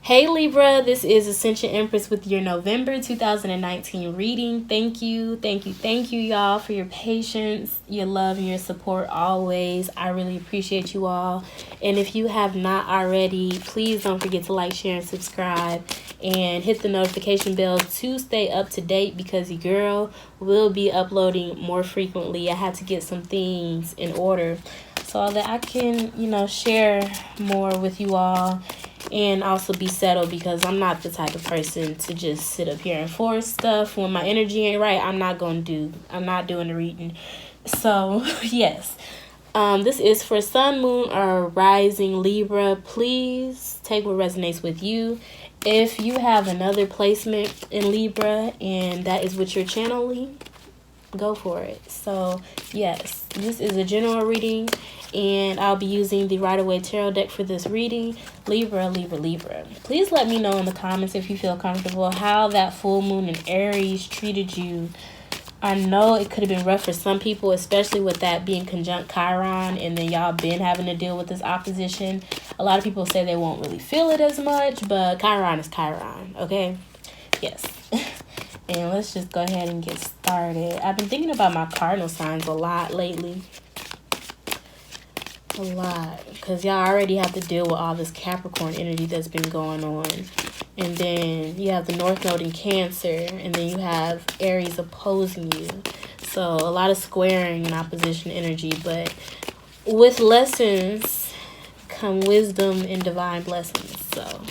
Hey Libra, this is Ascension Empress with your November 2019 reading. Thank you, y'all, for your patience, your love, and your support always. I really appreciate you all. And if you have not already, please don't forget to like, share, and subscribe. And hit the notification bell to stay up to date because your girl will be uploading more frequently. I had to get some things in order so that I can, share more with you all. And also be settled because I'm not the type of person to just sit up here and force stuff. When my energy ain't right, I'm not doing the reading. So, yes. This is for Sun, Moon, or Rising Libra. Please take what resonates with you. If you have another placement in Libra and that is what you're channeling, go for it. So, yes, this is a general reading. And I'll be using the Rider-Waite Tarot deck for this reading. Libra. Please let me know in the comments if you feel comfortable how that full moon in Aries treated you. I know it could have been rough for some people, especially with that being conjunct Chiron, and then y'all been having to deal with this opposition. A lot of people say they won't really feel it as much, but Chiron is Chiron, okay? Yes. And let's just go ahead and get started. I've been thinking about my cardinal signs a lot lately. A lot, because y'all already have to deal with all this Capricorn energy that's been going on. And then you have the North Node in Cancer, and then you have Aries opposing you. So a lot of squaring and opposition energy, but with lessons come wisdom and divine blessings. So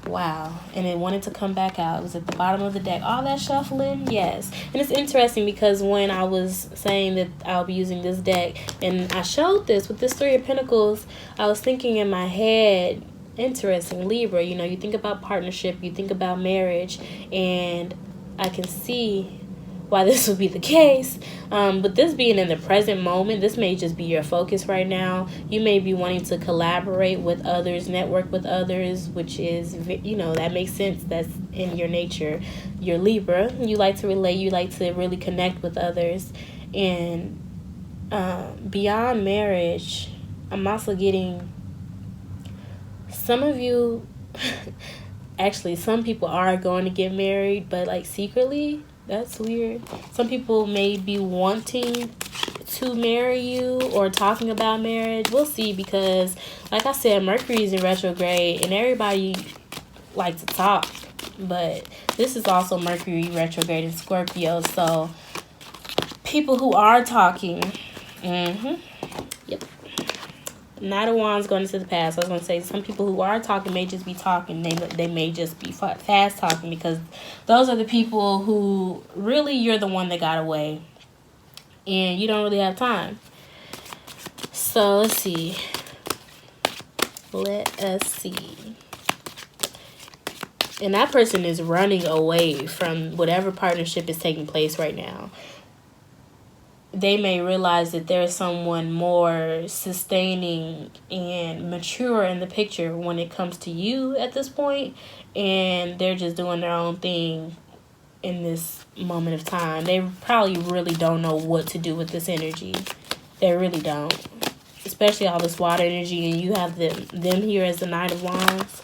wow. And it wanted to come back out. It was at the bottom of the deck. All that shuffling, yes. And it's interesting because when I was saying that I'll be using this deck, and I showed this with this Three of Pentacles, I was thinking in my head, interesting, Libra, you think about partnership, you think about marriage, and I can see why this would be the case. But this being in the present moment, this may just be your focus right now. You may be wanting to collaborate with others, network with others, which is, that makes sense. That's in your nature. You're Libra. You like to relate. You like to really connect with others. And beyond marriage, I'm also getting some of you, actually, some people are going to get married, but like secretly. That's weird. Some people may be wanting to marry you or talking about marriage. We'll see, because like I said, Mercury is in retrograde and everybody likes to talk. But this is also Mercury retrograde in Scorpio. So people who are talking, yep. Knight of Wands going into the past. I was going to say some people who are talking may just be talking. They may just be fast talking, because those are the people who really, you're the one that got away and you don't really have time. So let's see. Let us see. And that person is running away from whatever partnership is taking place right now. They may realize that there's someone more sustaining and mature in the picture when it comes to you at this point, and they're just doing their own thing in this moment of time. They probably really don't know what to do with this energy. They really don't. Especially all this water energy, and you have them here as the Knight of Wands.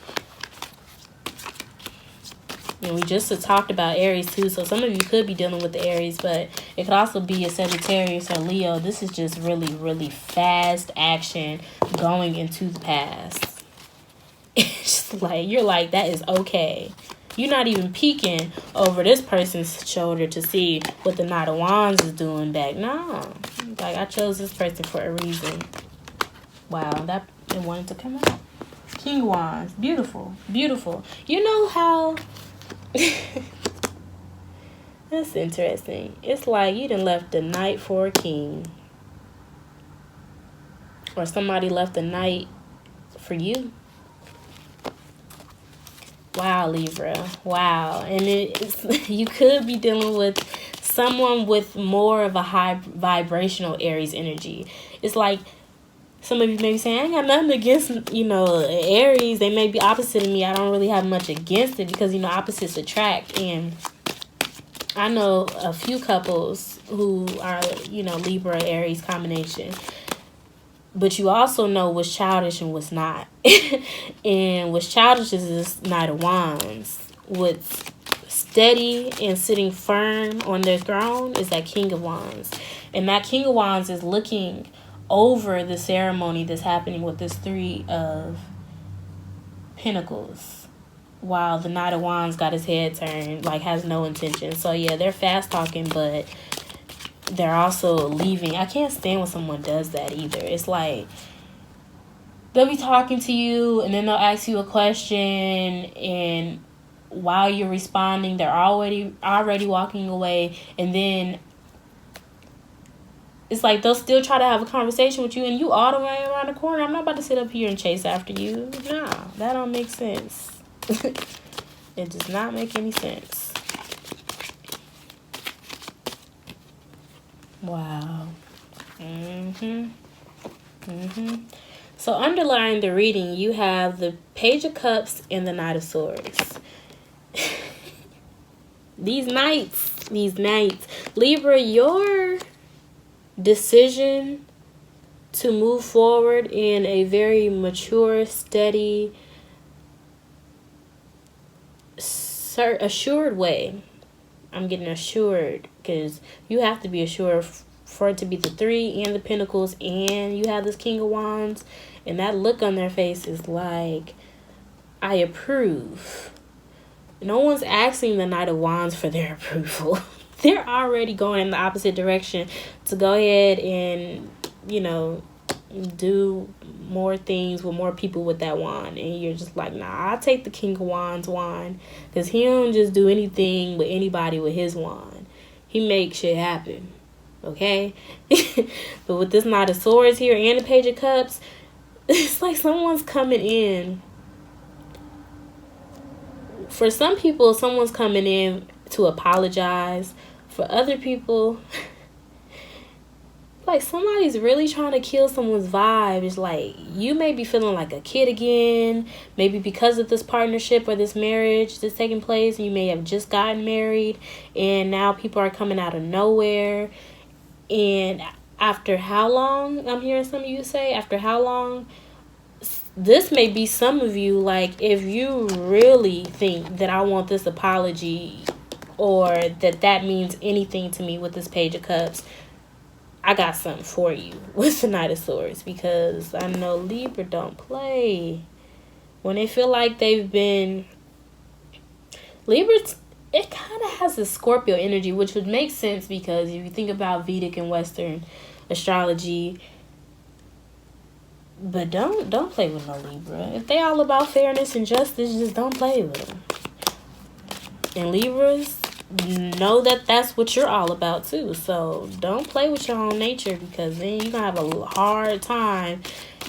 And we just talked about Aries too, so some of you could be dealing with the Aries, but it could also be a Sagittarius or Leo. This is just really, really fast action going into the past. It's just like, you're like, that is okay. You're not even peeking over this person's shoulder to see what the Knight of Wands is doing back. No. Like, I chose this person for a reason. Wow, that it wanted to come out. King of Wands. Beautiful. Beautiful. You know how... That's interesting. It's like you done left the knight for a king. Or somebody left the knight for you. Wow, Libra. Wow. And it's, you could be dealing with someone with more of a high vibrational Aries energy. It's like some of you may be saying, I ain't got nothing against, Aries. They may be opposite of me. I don't really have much against it because, opposites attract. And I know a few couples who are, Libra, Aries combination. But you also know what's childish and what's not. And what's childish is this Knight of Wands. What's steady and sitting firm on their throne is that King of Wands. And that King of Wands is looking over the ceremony that's happening with this Three of Pentacles, while the Knight of Wands got his head turned, like has no intention. So yeah, they're fast talking, but they're also leaving. I can't stand when someone does that either. It's like they'll be talking to you and then they'll ask you a question, and while you're responding, they're already walking away, and then it's like they'll still try to have a conversation with you, and you all the way around the corner. I'm not about to sit up here and chase after you. Nah, that don't make sense. It does not make any sense. Wow. So underlying the reading, you have the Page of Cups and the Knight of Swords. These knights. Libra, your decision to move forward in a very mature, steady, assured way. I'm getting assured because you have to be assured for it to be the Three and the Pentacles, and you have this King of Wands, and that look on their face is like, I approve. No one's asking the Knight of Wands for their approval. They're already going in the opposite direction to go ahead and, do more things with more people with that wand. And you're just like, nah, I'll take the King of Wands wand, because he don't just do anything with anybody with his wand. He makes shit happen. Okay? But with this Knight of Swords here and the Page of Cups, it's like someone's coming in. For some people, someone's coming in to apologize. For other people, like somebody's really trying to kill someone's vibe. It's like you may be feeling like a kid again, maybe because of this partnership or this marriage that's taking place. You may have just gotten married, and now people are coming out of nowhere. And after how long? I'm hearing some of you say, after how long? This may be some of you, like, if you really think that I want this apology, or that means anything to me with this Page of Cups, I got something for you with the Knight of Swords, because I know Libra don't play. When they feel like they've been... Libra, it kind of has a Scorpio energy, which would make sense, because if you think about Vedic and Western astrology... But don't play with no Libra. If they all about fairness and justice, just don't play with them. And Libras, know that that's what you're all about too. So don't play with your own nature, because then you're going to have a hard time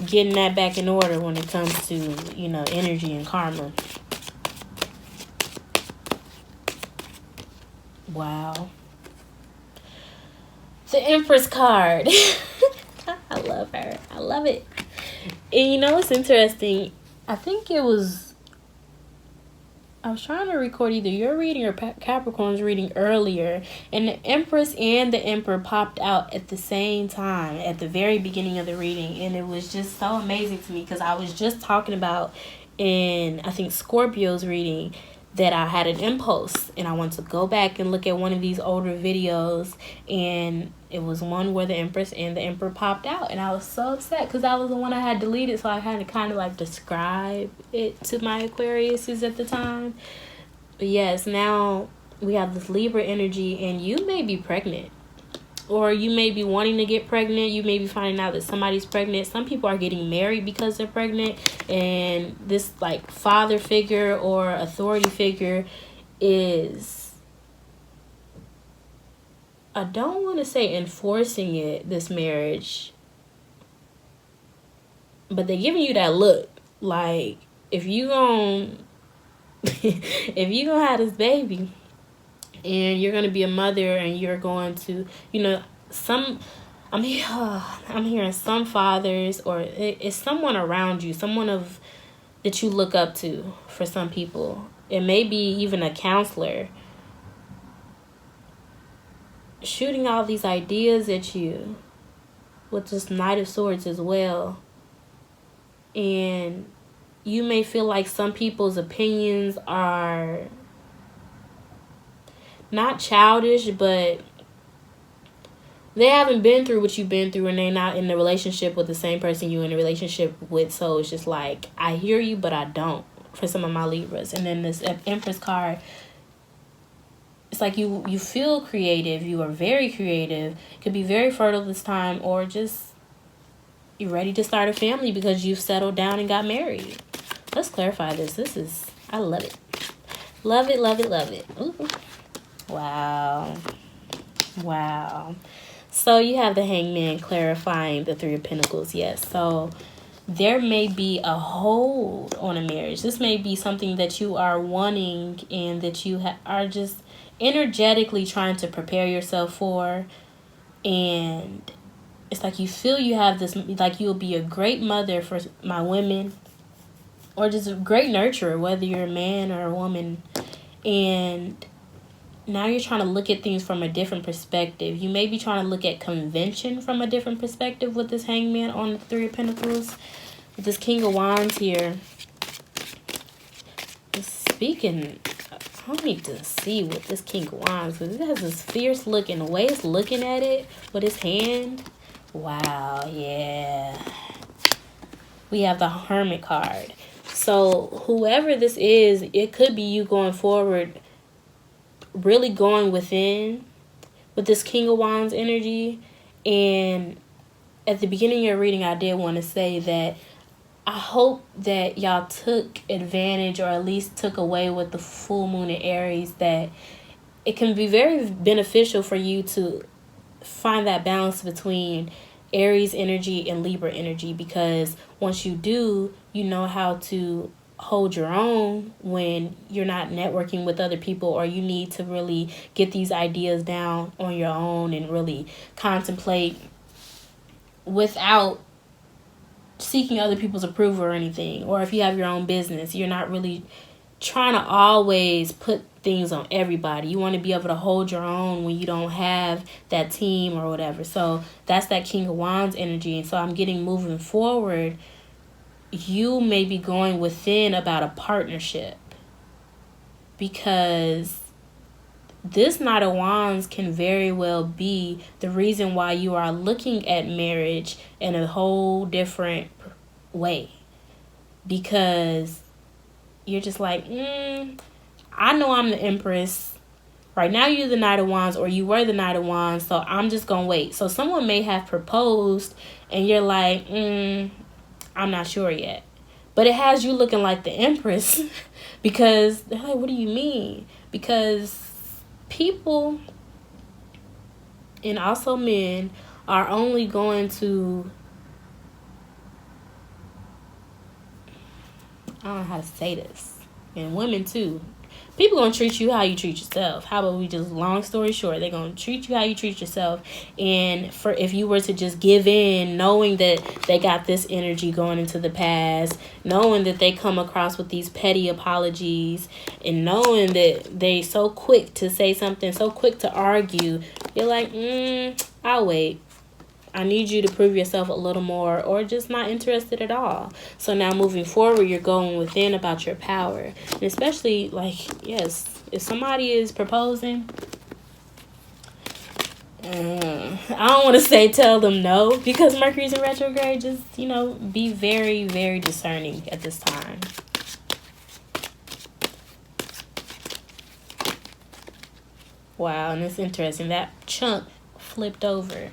getting that back in order when it comes to, energy and karma. Wow. The Empress card. I love her. I love it. And it's interesting. I think I was trying to record either your reading or Capricorn's reading earlier, and the Empress and the Emperor popped out at the same time at the very beginning of the reading, and it was just so amazing to me, because I was just talking about in, I think, Scorpio's reading, that I had an impulse and I wanted to go back and look at one of these older videos, and it was one where the Empress and the Emperor popped out, and I was so upset because that was the one I had deleted, so I had to kind of like describe it to my Aquariuses at the time. But yes, now we have this Libra energy, and you may be pregnant, or you may be wanting to get pregnant. You may be finding out that somebody's pregnant. Some people are getting married because they're pregnant, and this like father figure or authority figure is, I don't want to say enforcing this marriage, but they're giving you that look. Like, if you gonna have this baby, and you're gonna be a mother, and you're going to, I'm hearing some fathers, or it's someone around you, someone that you look up to. For some people, it may be even a counselor, shooting all these ideas at you with this Knight of Swords as well. And you may feel like some people's opinions are not childish, but they haven't been through what you've been through, and they're not in a relationship with the same person you're in a relationship with. So it's just like, I hear you, but I don't, for some of my Libras. And then this Empress card, it's like you feel creative. You are very creative. Could be very fertile this time, or just you're ready to start a family because you've settled down and got married. Let's clarify this. I love it. Love it, love it, love it. Ooh. Wow. So you have the Hangman clarifying the Three of Pentacles. Yes. So there may be a hold on a marriage. This may be something that you are wanting and that you are just energetically trying to prepare yourself for. And it's like you feel you have this, like you'll be a great mother for my women, or just a great nurturer, whether you're a man or a woman. And now you're trying to look at things from a different perspective. You may be trying to look at convention from a different perspective with this Hangman on the Three of Pentacles. With this King of Wands here. Speaking, I need to see with this King of Wands, because it has this fierce look, and the way it's looking at it with his hand. Wow, yeah. We have the Hermit card. So whoever this is, it could be you going forward, really going within with this King of Wands energy. And at the beginning of your reading, I did want to say that I hope that y'all took advantage, or at least took away with the full moon in Aries, that it can be very beneficial for you to find that balance between Aries energy and Libra energy, because once you do, you know how to hold your own when you're not networking with other people, or you need to really get these ideas down on your own and really contemplate without seeking other people's approval or anything. Or if you have your own business, you're not really trying to always put things on everybody. You want to be able to hold your own when you don't have that team or whatever. So that's that King of Wands energy. And so I'm getting, moving forward, you may be going within about a partnership, because this Knight of Wands can very well be the reason why you are looking at marriage in a whole different way, because you're just like, I know I'm the Empress. Right now you're the Knight of Wands, or you were the Knight of Wands, so I'm just going to wait. So someone may have proposed and you're like, I'm not sure yet. But it has you looking like the Empress because they're like, what do you mean? Because people, and also men, are only going to, I don't know how to say this, and women too. People gonna treat you how you treat yourself. How about we just, long story short, they're gonna treat you how you treat yourself. And for if you were to just give in, knowing that they got this energy going into the past, knowing that they come across with these petty apologies, and knowing that they so quick to say something, so quick to argue, you're like, I'll wait. I need you to prove yourself a little more, or just not interested at all. So now moving forward, you're going within about your power. And especially, like, yes, if somebody is proposing, I don't want to say tell them no, because Mercury's in retrograde. Just, be very, very discerning at this time. Wow, and it's interesting. That chunk flipped over.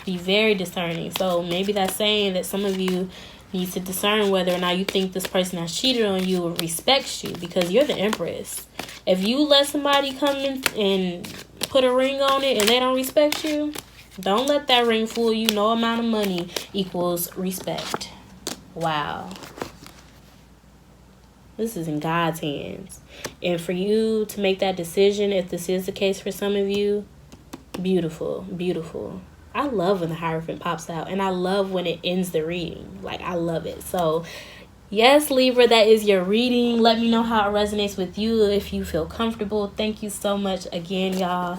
Be very discerning. So maybe that's saying that some of you need to discern whether or not you think this person has cheated on you or respects you, because you're the Empress. If you let somebody come in and put a ring on it and they don't respect you, don't let that ring fool you. No amount of money equals respect. Wow. This is in God's hands. And for you to make that decision, if this is the case for some of you, beautiful, beautiful. I love when the Hierophant pops out, and I love when it ends the reading. Like, I love it. So, yes, Libra, that is your reading. Let me know how it resonates with you if you feel comfortable. Thank you so much again, y'all.